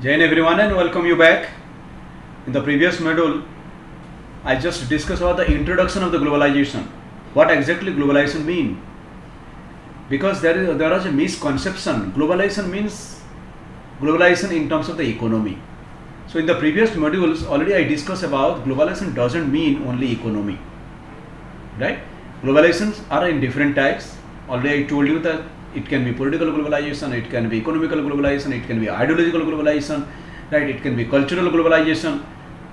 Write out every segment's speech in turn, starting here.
Jain everyone and welcome you back. In the previous module, I just discussed about the introduction of the globalization. What exactly globalization mean? Because there is a misconception. Globalization means globalization in terms of the economy. So in the previous modules, already I discussed about globalization doesn't mean only economy, right? Globalizations are in different types. Already I told you that it can be political globalization, it can be economical globalization, it can be ideological globalization, right? It can be cultural globalization,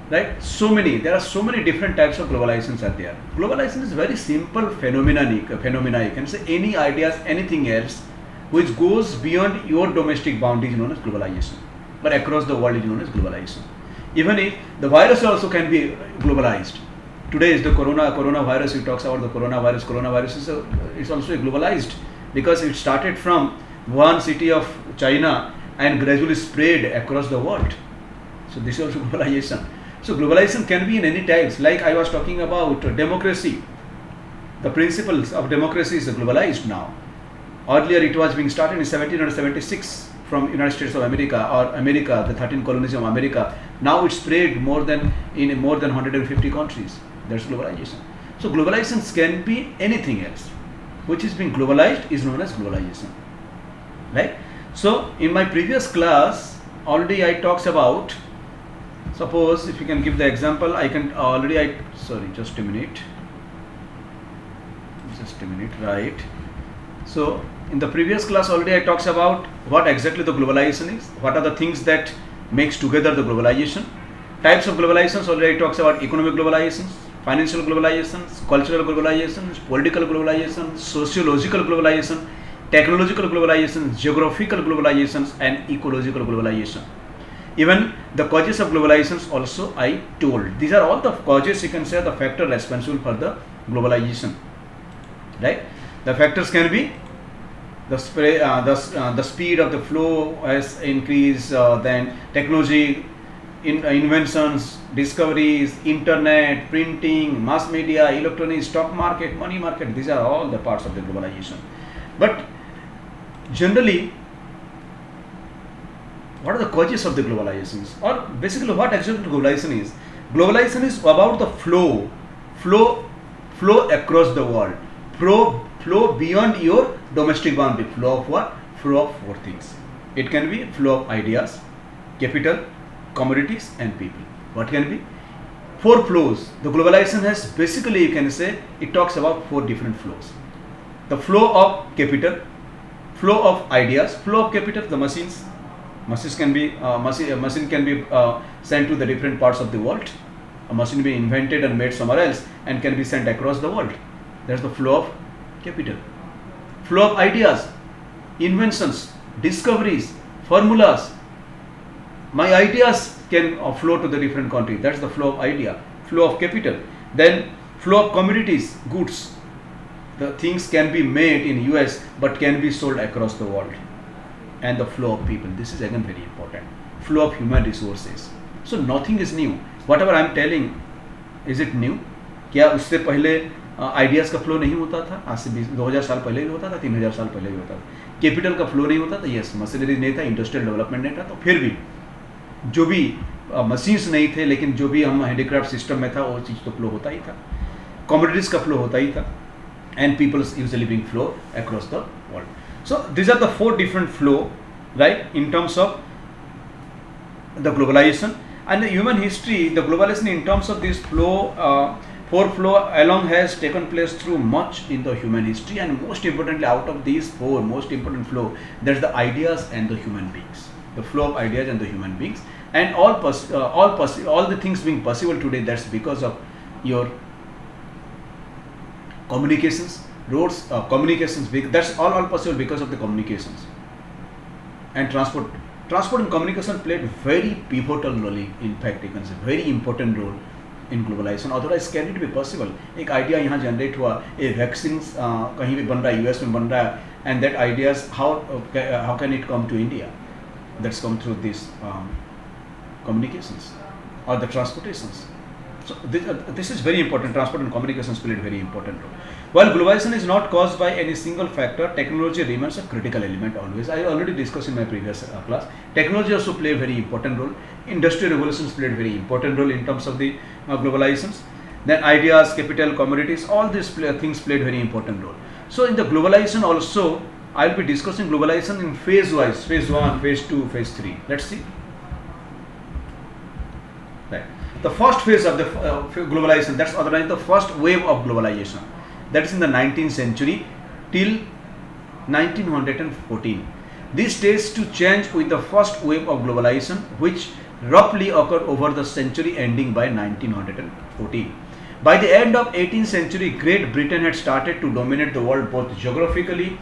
right? There are so many different types of globalizations are there. Globalization is very simple phenomena. You can say any ideas, anything else which goes beyond your domestic boundaries is known as globalization, but across the world is known as globalization. Even if the virus also can be globalized. Today is the coronavirus. We talk about the coronavirus. Coronavirus is also globalized because it started from one city of China and gradually spread across the world. So this is also globalization. So globalization can be in any types. Like I was talking about democracy. The principles of democracy is globalized now. Earlier it was being started in 1776 from United States of America or America, the 13 colonies of America. Now it's spread in more than 150 countries. That's globalization. So globalization can be anything else. Which is being globalized is known as globalization. Right? So in my previous class, already I talked about, suppose if you can give the example, just a minute, right? So in the previous class already I talked about what exactly the globalization is, what are the things that makes together the globalization, types of globalizations. Already I talked about economic globalizations, financial globalizations, cultural globalizations, political globalizations, sociological globalization, technological globalizations, geographical globalizations, and ecological globalization. Even the causes of globalizations also I told. These are all the causes, you can say, the factor responsible for the globalization. Right? The factors can be the speed of the flow has increased, then technology, inventions, discoveries, internet, printing, mass media, electronics, stock market, money market. These are all the parts of the globalization. But generally, what are the causes of the globalizations, or basically what exactly globalization is? Globalization is about the flow across the world, flow beyond your domestic boundary. Flow of what? Flow of four things. It can be flow of ideas, capital, commodities, and people. What can be? Four flows. The globalization has basically, you can say, it talks about four different flows. The flow of capital, flow of ideas, flow of capital, the machines. Machine can be sent to the different parts of the world. A machine be invented and made somewhere else and can be sent across the world. That's the flow of capital. Flow of ideas, inventions, discoveries, formulas. My ideas can flow to the different country. That's the flow of idea, flow of capital. Then flow of commodities, goods. The things can be made in US but can be sold across the world. And the flow of people. This is again very important. Flow of human resources. So nothing is new. Whatever I am telling, is it new? क्या उससे पहले ideas का flow नहीं होता था? आज से 2000 साल पहले भी होता था, 3000 साल पहले भी होता था. कैपिटल का फ्लो नहीं होता था. यस, मशीनरी नहीं था, इंडस्ट्रियल डेवलपमेंट नहीं था. तो फिर भी जो भी मशीन्स नहीं थे, लेकिन जो भी हम हैंडीक्राफ्ट सिस्टम में था वो चीज़ तो फ्लो होता ही था. कमोडिटीज़ का फ्लो होता ही था. And peoples usually being flow across the world. So these are the four different flow, right, in terms of the globalization. And the human history, the globalization in terms of this flow, four flow along has taken place through much in the human history. And most importantly, out of these four most important flow, there's the ideas and the human beings. The flow of ideas and the human beings, and all the things being possible today. That's because of your communications. Roads, communications, that's all possible because of the communications. And transport and communication played very pivotal role. In fact, you can say very important role in globalization. Otherwise can it be possible? एक idea यहाँ generate हुआ, a vaccines कहीं भी बन रहा है, US में बन रहा है, and that ideas how can it come to India? That's come through these communications or the transportations. So this is very important. Transport and communications played very important role. While globalization is not caused by any single factor, technology remains a critical element always. I already discussed in my previous class. Technology also played a very important role. Industrial revolutions played a very important role in terms of the globalizations. Then ideas, capital, commodities, all these things played very important role. So in the globalization also, I will be discussing globalization in phase wise, phase 1, phase 2, phase 3. Let's see. Right. The first phase of the globalization, that's otherwise the first wave of globalization. That is in the 19th century till 1914. This tends to change with the first wave of globalization, which roughly occurred over the century ending by 1914. By the end of 18th century, Great Britain had started to dominate the world both geographically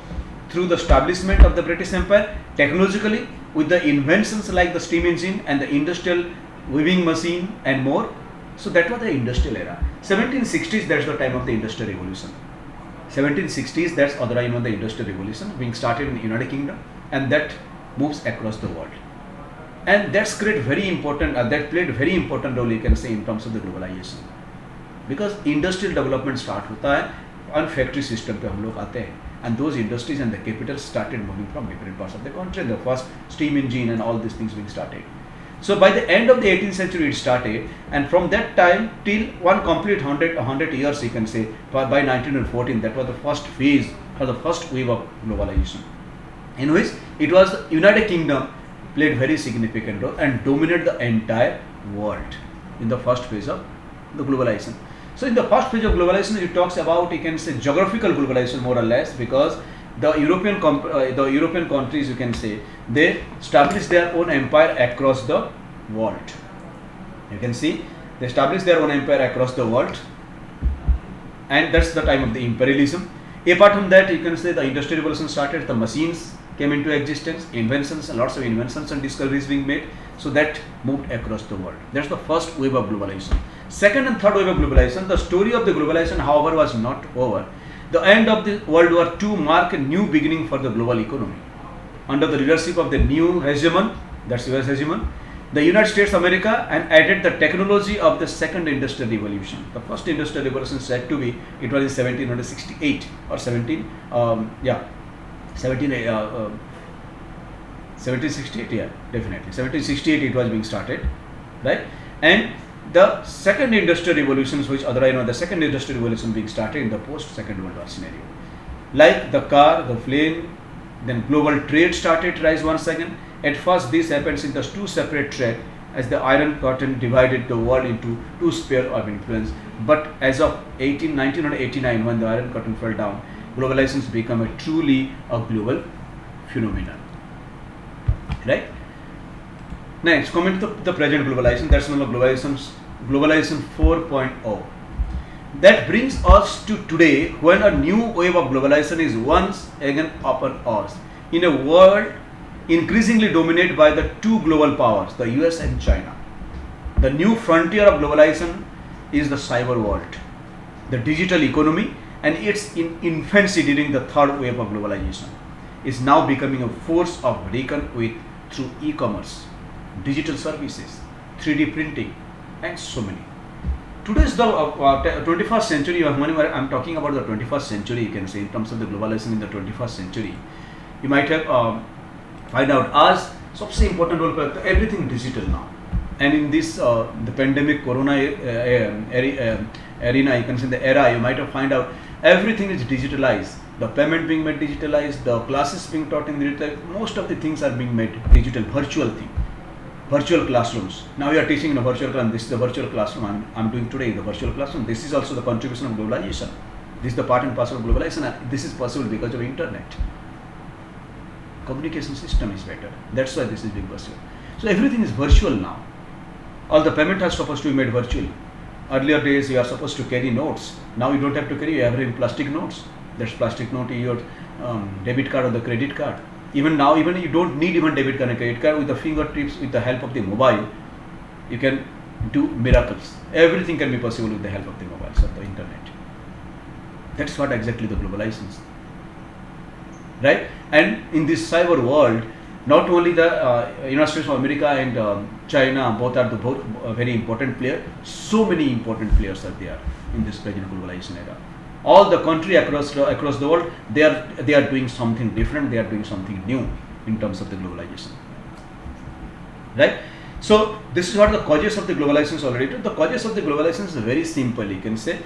through the establishment of the British Empire, technologically with the inventions like the steam engine and the industrial weaving machine and more. So that was the industrial era. 1760s, that's the time of the industrial revolution. 1760s, that's other time of the industrial revolution being started in the United Kingdom, and that moves across the world. And that's great, very important, that played a very important role, you can say, in terms of the globalization. Because industrial development start होता है और factory system पे हम लोग आते हैं, and those industries and the capital started moving from different parts of the country. The first steam engine and all these things being started. So by the end of the 18th century it started, and from that time till one complete 100 years, you can say, by 1914, that was the first phase or the first wave of globalization, in which it was the United Kingdom played very significant role and dominated the entire world in the first phase of the globalization. So in the first phase of globalization, it talks about, you can say, geographical globalization more or less, because the European countries, you can say, they established their own empire across the world. You can see they established their own empire across the world, and that's the time of the imperialism. Apart from that, you can say the industrial revolution started, the machines came into existence, inventions, and lots of inventions and discoveries being made. So that moved across the world. That's the first wave of globalization. Second and third wave of globalization, the story of the globalization, however, was not over. The end of the World War II marked a new beginning for the global economy. Under the leadership of the new hegemon, that's US hegemon, the United States of America, and added the technology of the second industrial revolution. The first industrial revolution said to be, it was in 1768 or 1768, yeah, definitely. 1768 it was being started, right? And the second industrial revolutions, which the second industrial revolution being started in the post-Second World War scenario. Like the car, the plane, then global trade started to rise once again. At first, this happens in the two separate trade, as the Iron Curtain divided the world into two spheres of influence. But as of 1989, when the Iron Curtain fell down, globalization became a truly global phenomenon. Right? Next, coming to the present globalization, that's known as globalization 4.0. That brings us to today, when a new wave of globalization is once again upon us, in a world increasingly dominated by the two global powers, the US and China. The new frontier of globalization is the cyber world, the digital economy, and its infancy during the third wave of globalization is now becoming a force of reckon with through e-commerce, digital services, 3D printing, and so many. Today is the 21st century. I'm talking about the 21st century, you can say, in terms of the globalization in the 21st century. You might have find out as सबसे important role for everything digital now. And in this the pandemic corona arena, you can say the era, you might have find out everything is digitalized. The payment being made digitalized, the classes being taught in digital, most of the things are being made digital, virtual thing. Virtual classrooms. Now we are teaching in a virtual classroom. This is the virtual classroom I'm doing today, the virtual classroom. This is also the contribution of globalization. This is the part and parcel of globalization. This is possible because of internet. Communication system is better. That's why this is being pursued. So everything is virtual now. All the payment are supposed to be made virtually. Earlier days you are supposed to carry notes. Now you don't have to carry. You have plastic notes. That's plastic note in your debit card or the credit card. Even now, even you don't need even debit card and credit card. With the fingertips, with the help of the mobile, you can do miracles. Everything can be possible with the help of the mobiles or the internet. That's what exactly the globalization is. Right? And in this cyber world, Not only the United States of America and China, both are the both very important players. So many important players are there in this present globalization era. All the country across the world, they are doing something different. They are doing something new in terms of the globalization, right? So this is what the causes of the globalization is already. The causes of the globalization is very simple. You can say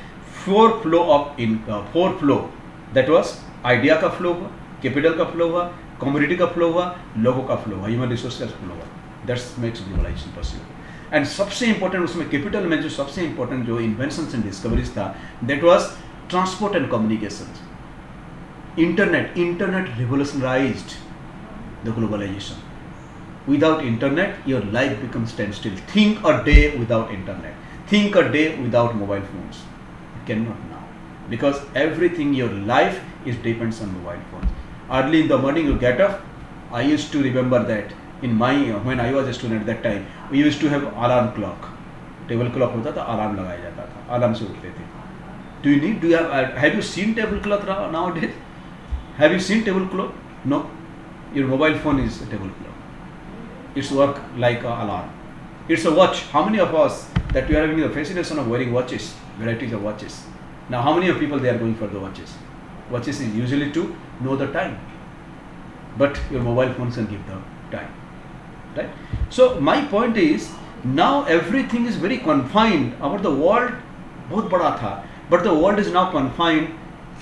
four flow. That was idea का flow हुआ, capital का flow हुआ, commodity का flow हुआ, लोगों का flow हुआ, human resources का flow हुआ. That makes globalization possible. And सबसे important उसमें capital में जो सबसे important जो inventions and discoveries था, that was transport and communications. Internet revolutionized the globalization. Without internet, your life becomes standstill. Think a day without internet. Think a day without mobile phones. You cannot now, because everything your life is depends on mobile phones. Early in the morning you get up. I used to remember that when I was a student at that time, we used to have alarm clock. Table clock होता था, alarm लगाया जाता था, alarm से उठते थे. Have you seen table clock nowadays? Have you seen table clock? No. Your mobile phone is a table clock. It's work like an alarm. It's a watch. How many of us that we are having the fascination of wearing watches, varieties of watches? Now, how many of people they are going for the watches? Watches is usually to know the time, but your mobile phones can give the time, right? So my point is, now everything is very confined. About the world, बहुत बड़ा था, but the world is now confined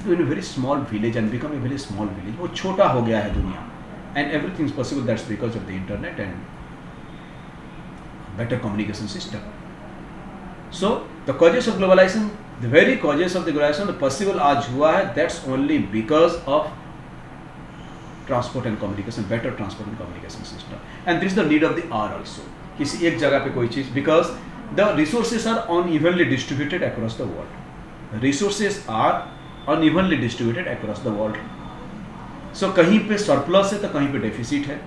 to a very small village and become a very small village. वो छोटा हो गया है दुनिया. And everything is possible. That's because of the internet and better communication system. So the causes of globalization, the very causes of the globalization, the possible आज हुआ है. That's only because of transport and communication, better transport and communication system. And this is the need of the hour also. किसी एक जगह पे कोई चीज, because the resources are unevenly distributed across the world. The resources are unevenly distributed across the world. So कहीं पे surplus है तो कहीं पे deficit है.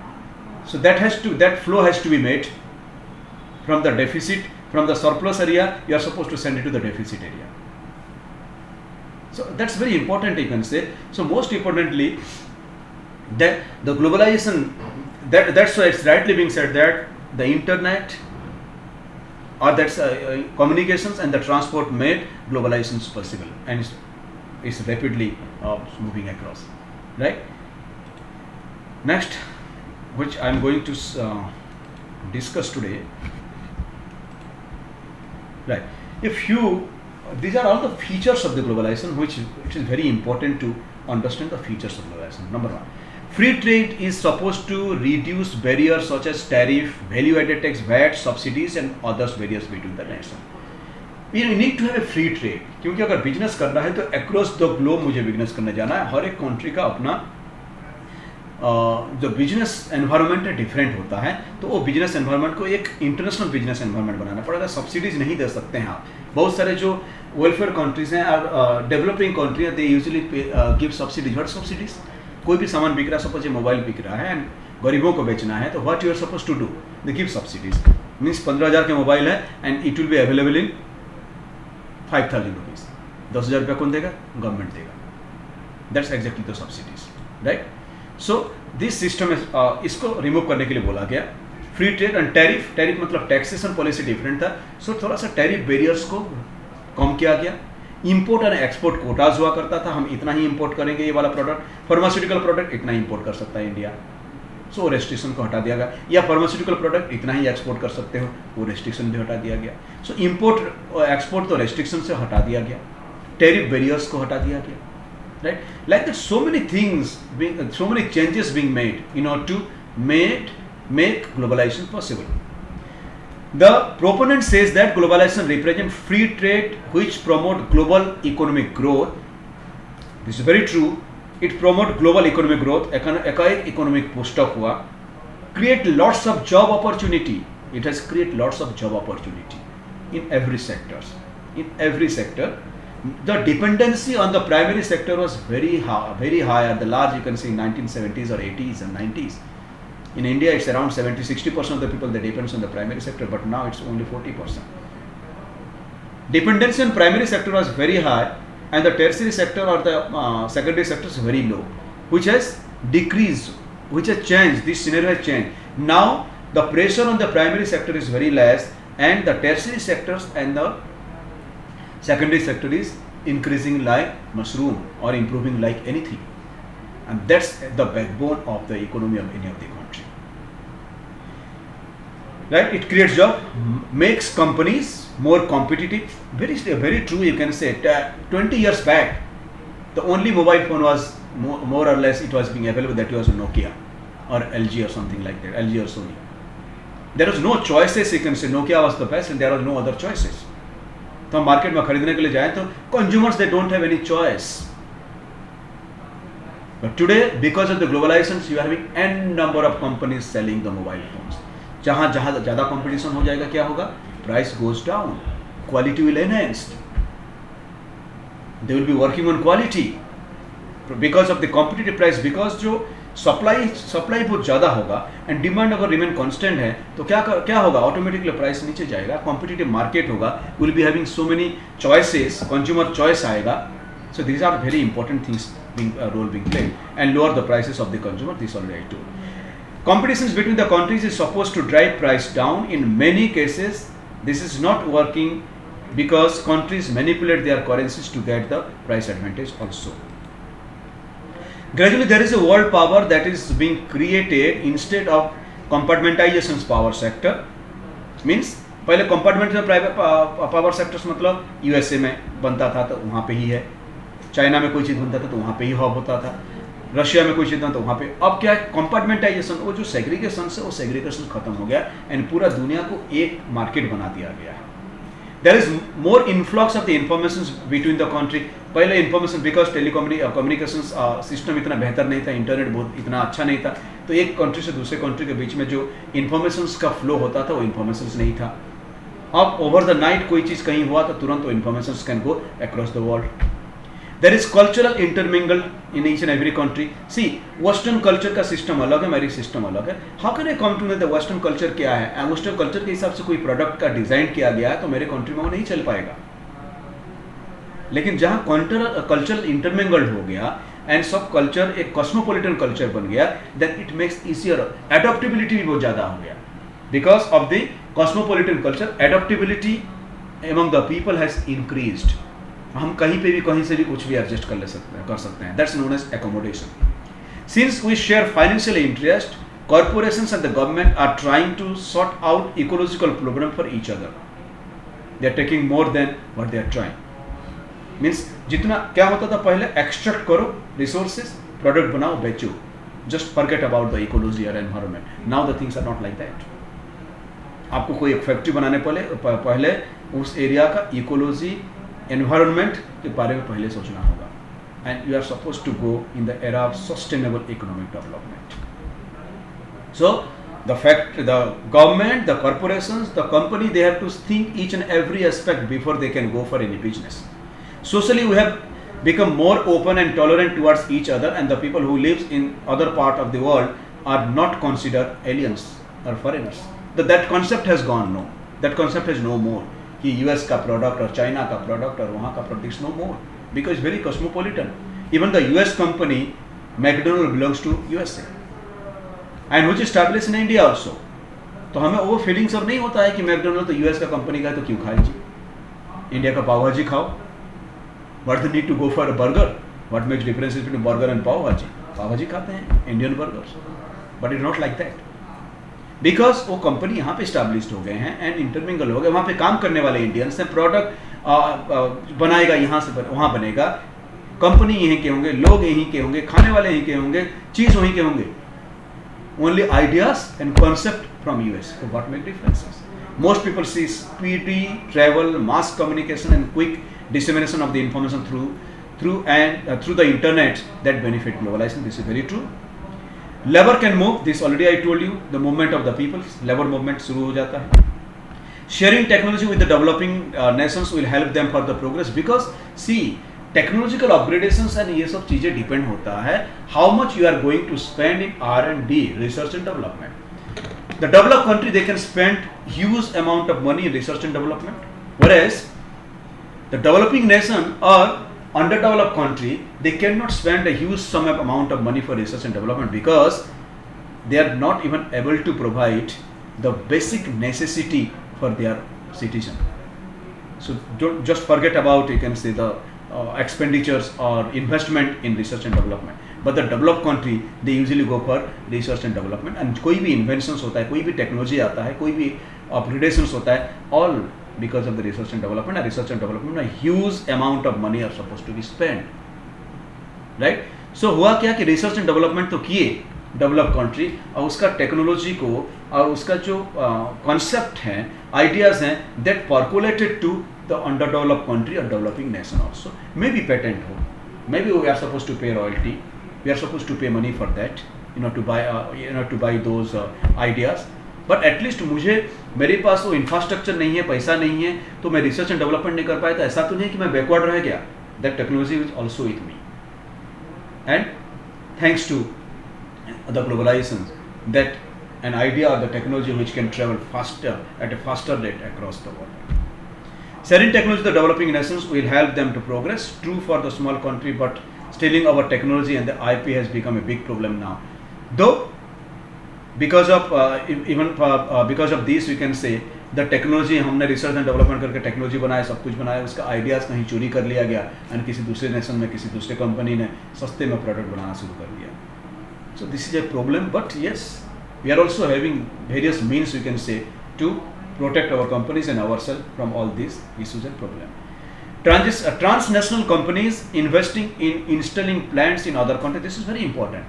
So that flow has to be made from the deficit, from the surplus area. You are supposed to send it to the deficit area. So that's very important, you can say. So most importantly, that the globalization, that's why it's rightly being said that the internet or that's communications and the transport made globalization possible, and it's rapidly moving across, right? Next, which I'm going to discuss today, right? These are all the features of the globalization, which is very important to understand the features of globalization. Number one, free trade is supposed to reduce barriers such as tariff, value-added tax, VAT, subsidies, and others barriers between the nations. We need to have a free trade, क्योंकि अगर business करना है तो across the globe मुझे business करने जाना है. हर एक कंट्री का अपना जो बिजनेस एनवायरनमेंट है डिफरेंट होता है, तो वो बिजनेस एनवायरनमेंट को एक इंटरनेशनल बिजनेस एनवायरनमेंट बनाना पड़ेगा. सब्सिडीज नहीं दे सकते हैं आप. बहुत सारे जो वेलफेयर कंट्रीज हैं और डेवलपिंग कंट्री हैं, they usually give subsidies. What subsidies? कोई भी सामान बिक रहा है, सपोज ये मोबाइल बिक रहा है एंड गरीबों को बेचना है, तो what you are suppose to do? They give subsidies. Means 15,000 के मोबाइल है and it will be available in 5,000 rupees. 10,000 रुपया कौन देगा? गवर्नमेंट देगा. That's exactly the subsidies, right? So this system इसको रिमूव करने के लिए बोला गया. फ्री ट्रेड एंड टैरिफ मतलब टैक्सेशन पॉलिसी डिफरेंट था. सो थोड़ा सा टैरिफ बैरियर्स को कम किया गया. इंपोर्ट और एक्सपोर्ट कोटाज हुआ करता था, हम इतना ही इंपोर्ट करेंगे ये वाला प्रोडक्ट. फार्मास्यूटिकल प्रोडक्ट इतना ही इंपोर्ट कर सकता है इंडिया, सो रेस्ट्रिक्शन को हटा दिया गया. या फार्मास्यूटिकल प्रोडक्ट इतना ही एक्सपोर्ट कर सकते हो, वो रेस्ट्रिक्शन भी हटा दिया गया. सो इंपोर्ट और एक्सपोर्ट तो रेस्ट्रिक्शन से हटा दिया गया, टैरिफ बैरियर्स को हटा दिया गया, right? Like that, so many things so many changes being made in order to make globalization possible. The proponent says that globalization represents free trade which promote global economic growth. This is very true. It promote global economic growth. एकाएक economic boost up हुआ. Create lots of job opportunity. It has create lots of job opportunity in every sectors. In every sector, the dependency on the primary sector was very high at the large. You can see in 1970s or 80s and 90s. In India, it's around 70-60% of the people that depends on the primary sector, but now it's only 40%. Dependency on primary sector was very high, and the tertiary sector or the secondary sector is very low, which has decreased which has changed. This scenario has changed. Now the pressure on the primary sector is very less, and the tertiary sectors and the secondary sector is increasing like mushroom or improving like anything, and that's the backbone of the economy of any of the country. Right? It creates job, makes companies more competitive. Very true. You can say 20 years back, the only mobile phone was more or less it was being available, that was Nokia or LG or something like that, LG or Sony. There was no choices. You can say Nokia was the best and there was no other choices. तो हम market में खरीदने के लिए जाएं तो consumers they don't have any choice. But today because of the globalization you are having an number of companies selling the mobile phones. जहां जहां ज़्यादा कंपटीशन हो जाएगा क्या होगा? Price goes down, quality will enhanced, they will be working on quality because of the competitive price. Because जो supply बहुत ज़्यादा होगा एंड डिमांड अगर रिमेन कांस्टेंट है तो क्या होगा? ऑटोमेटिकली प्राइस नीचे जाएगा. कॉम्पिटिटिव मार्केट होगा, will be having so many choices, consumer choice आएगा. So these are very important things role being played and lower the prices of the consumer. This already I told. Competitions between the countries is supposed to drive price down. In many cases, this is not working because countries manipulate their currencies to get the price advantage also. Gradually, there is a world power that is being created instead of compartmentalization power sector. Means पहले compartment में private power sectors मतलब USA में बनता था तो वहाँ पे ही है, चाइना में कोई चीज़ बनता था तो वहाँ पे ही हब होता था, रशिया में कोई चीज़ बनता तो वहाँ पे. अब क्या है? कंपार्टमेंटाइजेशन, वो जो सेग्रीगेशन से वो सेग्रीगेशन खत्म हो गया एंड पूरा दुनिया को एक मार्केट बना दिया गया है. There is more influx of the information between the country. पहले इन्फॉर्मेशन बिकॉज कम्युनिकेशन सिस्टम इतना बेहतर नहीं था, इंटरनेट बहुत इतना अच्छा नहीं था, तो एक कंट्री से दूसरे कंट्री के बीच में जो इन्फॉर्मेशन का फ्लो होता था वो इन्फॉर्मेशन नहीं था. अब ओवर द नाइट कोई चीज़ कहीं हुआ तो तुरंत वो information can go across the world. There is cultural intermingle in each and every country. See, Western culture का सिस्टम अलग है, मेरी सिस्टम अलग है. How can I come to know the Western culture क्या है? Western culture के हिसाब से कोई प्रोडक्ट का डिज़ाइन किया गया है तो मेरे कंट्री में वो नहीं चल पाएगा. लेकिन जहाँ कल्चरल इंटरमिंगल्ड हो गया एंड सब कल्चर एक कॉस्मोपॉलिटन कल्चर बन गया, then it makes easier. Adaptability भी बहुत ज़्यादा हो गया. Because of the cosmopolitan culture, adaptability among the people has increased. हम कहीं पे भी कहीं से भी कुछ भी एडजस्ट कर सकते हैं. That's known as accommodation. Since we share financial interest, corporations and the government are trying to sort out ecological problem for each other. They are taking more than what they are trying. Means जितना क्या होता था पहले, extract करो resources, product बनाओ, बेचो, just forget about the ecology और environment. Now the things are not like that. आपको कोई एक फैक्ट्री बनाने पहले उस एरिया का इकोलॉजी एनवायरनमेंट के बारे में पहले सोचना होगा. And you are suppose to go in the era of sustainable economic development. So the government, the corporations, the company, they have to think each and every aspect before they can go for any business. Socially, we have become more open and tolerant towards each other, and the people who live in other part of the world are not considered aliens or foreigners. That concept has gone. No, that concept has no more. कि US का product और China का product और वहाँ का product no more, because very cosmopolitan. Even the US company McDonald belongs to USA and which establish in India also. तो हमें वो फीलिंग सब नहीं होता है कि मैकडोनल्ड तो US का कंपनी का है तो क्यों खाए जी, इंडिया का पाव भाजी खाओ. What the need to go for a burger? What makes difference between burger and pav bhaji? Pav bhaji खाते हैं Indian burgers, but it not like that. Because वो कंपनी यहाँ पे स्टैब्लिश्ड हो गए हैं एंड इंटरमिंगल हो गए. वहाँ पे काम करने वाले इंडियंस हैं, प्रोडक्ट बनाएगा यहाँ से वहाँ बनेगा, कंपनी यहीं के होंगे, लोग यहीं के होंगे, खाने वाले यहीं के होंगे, चीज़ वहीं के होंगे. Only ideas and concept from US. So what make differences? Most people see speedy travel, mass communication and quick dissemination of the information through the internet that benefit globalization. This is very true. Labor can move, this already I told you, the movement of the people, labor movement शुरू हो जाता है. Sharing technology with the developing nations will help them for the progress, because see, technological upgradations and ये सब चीज़ें depend होता है how much you are going to spend in R&D, research and development. The developed country, they can spend huge amount of money in research and development, whereas the developing nation or underdeveloped country, they cannot spend a huge sum of amount of money for research and development, because they are not even able to provide the basic necessity for their citizen. So don't just forget about, you can say, the expenditures or investment in research and development. But the developed country, they usually go for research and development. And कोई भी inventions होता है, कोई भी technology आता है, कोई भी upgradations होता है, all because of the research and development. And research and development, a huge amount of money are supposed to be spent, right? So हुआ क्या कि research and development तो किए डेवलप कंट्री, और उसका टेक्नोलॉजी को और उसका जो कॉन्सेप्ट हैं, आइडियाज़ हैं, that percolated to the under develop country और developing nation also. May be patent हो, may be we are suppose to pay royalty, we are suppose to pay money for that, to buy those ideas. But at least मेरे पास वो infrastructure नहीं है, पैसा नहीं है, तो मैं रिसर्च एंड डेवलपमेंट नहीं कर पाया. तो ऐसा तो नहीं कि मैं बैकवर्ड रह गया. That technology is also with me, and thanks to the globalization, that an idea or the technology which can travel faster at a faster rate across the world. Sharing technology to the developing nations will help them to progress. True for the small country, but stealing our technology and the IP has become a big problem now. Though because of because of this, we can say the technology, हमने research and development करके technology बनाया, सब कुछ बनाया, उसका ideas कहीं चोरी कर लिया गया एंड किसी दूसरे नेशन में, किसी दूसरे कंपनी ने सस्ते में प्रोडक्ट बनाना शुरू कर दिया. So this is a problem, but yes, we are also having various means, we can say, to protect our companies and ourselves from all these issues and problems. Transnational companies investing in installing plants in other countries, this is very important.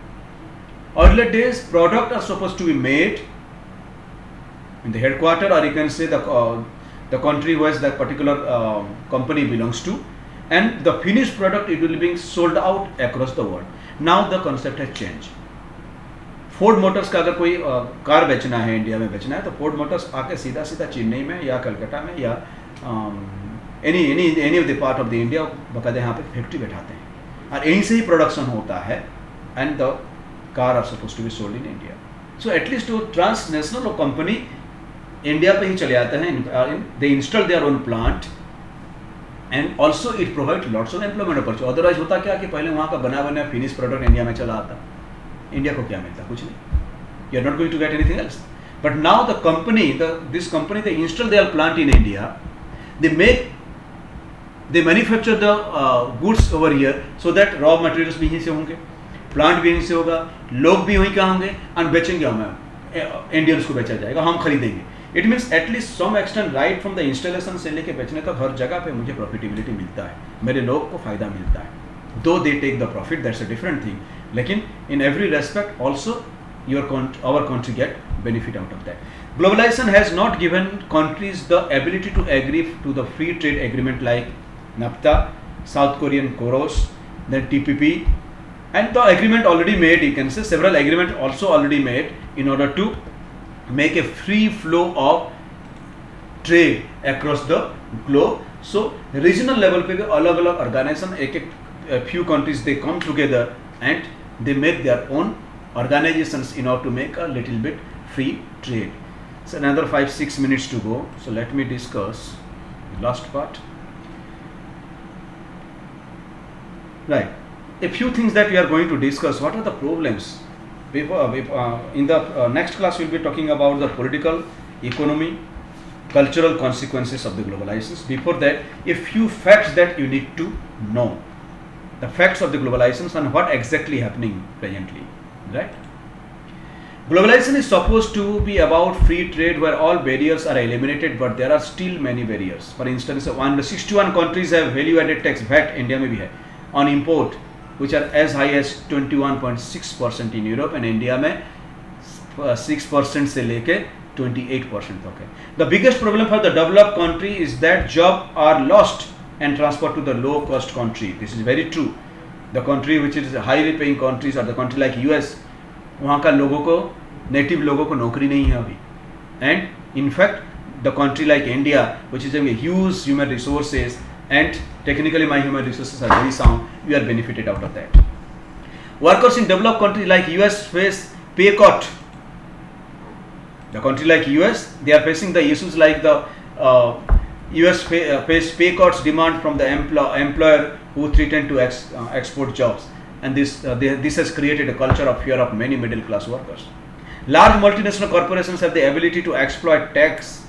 Earlier days, products are supposed to be made in the headquarters, or you can say the country where that particular company belongs to, and the finished product, it will be being sold out across the world. Now the concept has changed. Ford Motors का अगर कोई car बेचना है, India में बेचना है, तो Ford Motors आके सीधा चेन्नई में या कलकत्ता में या any of the part of the India बकायदे यहाँ पे फैक्ट्री बैठाते हैं और यहीं से ही प्रोडक्शन होता है, and the car are suppose to be sold in India. So at least वो ट्रांसनेशनल कंपनी इंडिया पे ही चले आते हैं, they install their own plant, and also it provide lots of employment opportunity. Otherwise होता क्या कि पहले वहाँ का बना फिनिश प्रोडक्ट इंडिया में चला आता, इंडिया को क्या मिलता? कुछ नहीं. You are not going to get anything else. But now the company, this company, they install their plant in India, they manufacture the goods over here, so that raw materials भी यहीं से होंगे, plant भी यहीं से होगा, लोग भी वहीं का होंगे, एंड बेचेंगे हमें, इंडियंस को बेचा जाएगा, हम खरीदेंगे. It means at least some extent right from the installation से लेके बेचने तक हर जगह पे मुझे प्रॉफिटेबिलिटी मिलता है, मेरे लोग को फायदा मिलता है. Though they take the profit, that's a different thing. लेकिन in every respect also our country get benefit out of that. Globalization has not given countries the ability to agree to the free trade agreement like NAFTA, South Korean KOROS, then TPP, and the agreement already made, you can say several agreements also already made in order to make a free flow of trade across the globe. So regional level पे भी अलग अलग organization, एक few countries they come together and they make their own organizations in order to make a little bit free trade. So another 5-6 minutes to go, so let me discuss the last part. Right, a few things that we are going to discuss. What are the problems? In the next class we'll be talking about the political, economy, cultural consequences of the globalizations. Before that, a few facts that you need to know, the facts of the globalizations and what exactly happening presently. Right? Globalization is supposed to be about free trade where all barriers are eliminated, but there are still many barriers. For instance, 161 countries have value-added tax, VAT India में भी है, on import, which are as high as 21.6% in Europe, and India में 6% से लेके 28% तक है. The biggest problem for the developed country is that jobs are lost and transferred to the low-cost country. This is very true. The country which is highly paying countries, or the country like US, वहाँ का लोगों को, native लोगों को नौकरी नहीं है अभी. And in fact, the country like India, which is having a huge human resources, and technically my human resources are very sound, we are benefited out of that. Workers in developed countries like US face pay cut. The country like US, they are facing the issues like the US face pay cuts demand from the employer who threaten to export jobs, and this has created a culture of fear of many middle class workers. Large multinational corporations have the ability to exploit tax.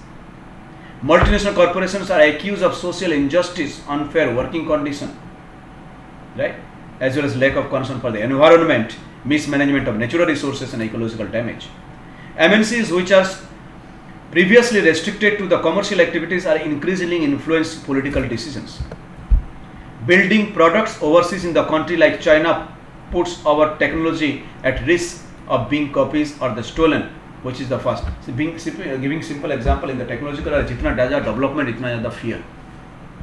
Multinational corporations are accused of social injustice, unfair working condition, right? As well as lack of concern for the environment, mismanagement of natural resources and ecological damage. MNCs, which are previously restricted to the commercial activities, are increasingly influencing political decisions. Building products overseas in the country like China puts our technology at risk of being copies or the stolen, which is the first. So giving simple example, in the technological जितना ज़्यादा development इतना ज़्यादा fear,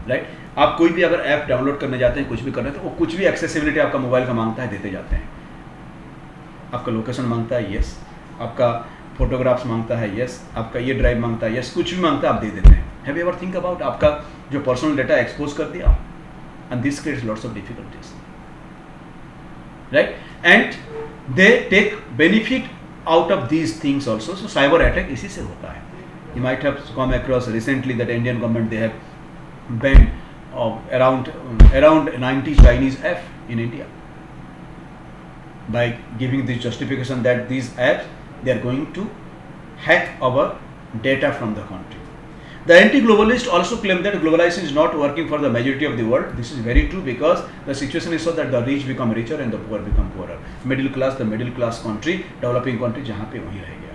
right? आप कोई भी अगर app download करने जाते हैं, कुछ भी कर रहे हैं, तो वो कुछ भी एक्सेसिबिलिटी आपका मोबाइल का मांगता है, देते जाते हैं. आपका लोकेशन मांगता है, यस. आपका फोटोग्राफ्स मांगता है, यस. आपका ये ड्राइव मांगता है, यस. कुछ भी मांगता है, आप दे देते हैं. Have you ever think about आपका जो पर्सनल डेटा एक्सपोज कर दिया, and this creates lots of difficulties, right? And they take benefit out of these things also. So cyber attack इसी से होता है. You might have come across recently that Indian government, they have banned around 90 Chinese apps in India by giving this justification that these apps, they are going to hack our data from the country. The anti-globalists also claim that globalization is not working for the majority of the world. This is very true, because the situation is so that the rich become richer and the poor become poorer. Middle class, the middle class country, developing country, जहाँ पे वही रह गया.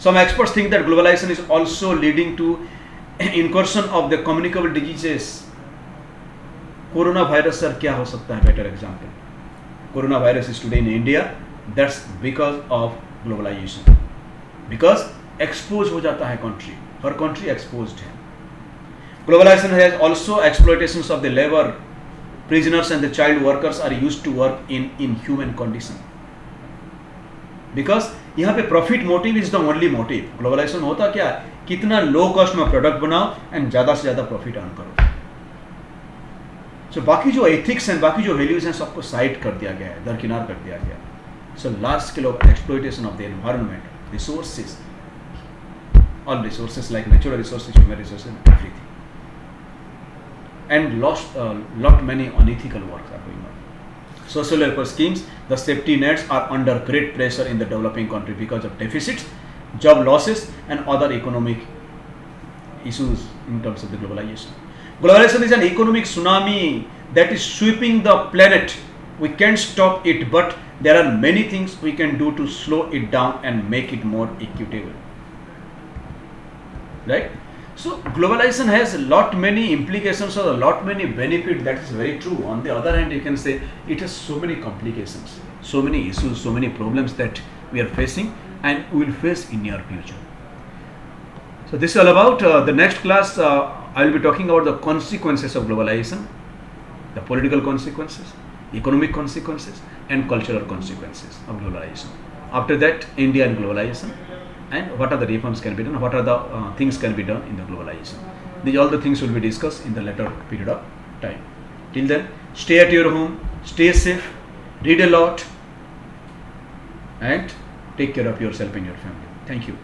Some experts think that globalization is also leading to incursion of the communicable diseases. Coronavirus sir क्या हो सकता है? Better example. Coronavirus is today in India. That's because of globalization. Because expose हो जाता है country. Her country exposed है. Globalization has also exploitations of the labor. Prisoners and the child workers are used to work in inhuman condition. Because यहाँ पे profit motive is the only motive. Globalization होता क्या है? कितना low cost में product बनाओ and ज़्यादा से ज़्यादा profit earn करो. So बाकी जो ethics हैं, बाकी जो values हैं, सबको side कर दिया गया है, दरकिनार कर दिया गया. So large scale of exploitation of the environment, resources, all resources like natural resources, human resources, everything, and lot many unethical works are going on. Social welfare schemes, the safety nets are under great pressure in the developing country because of deficits, job losses, and other economic issues in terms of the globalization. Globalization is an economic tsunami that is sweeping the planet. We can't stop it, but there are many things we can do to slow it down and make it more equitable. Right? So globalization has many implications or many benefits. That is very true. On the other hand, you can say it has so many complications, so many issues, so many problems that we are facing and we will face in near future. So this is all about the next class. I will be talking about the consequences of globalization, the political consequences, economic consequences, and cultural consequences of globalization. After that, India and globalization, and what are the reforms can be done, what are the things can be done in the globalization. These all the things will be discussed in the later period of time. Till then, stay at your home, stay safe, read a lot, and take care of yourself and your family. Thank you.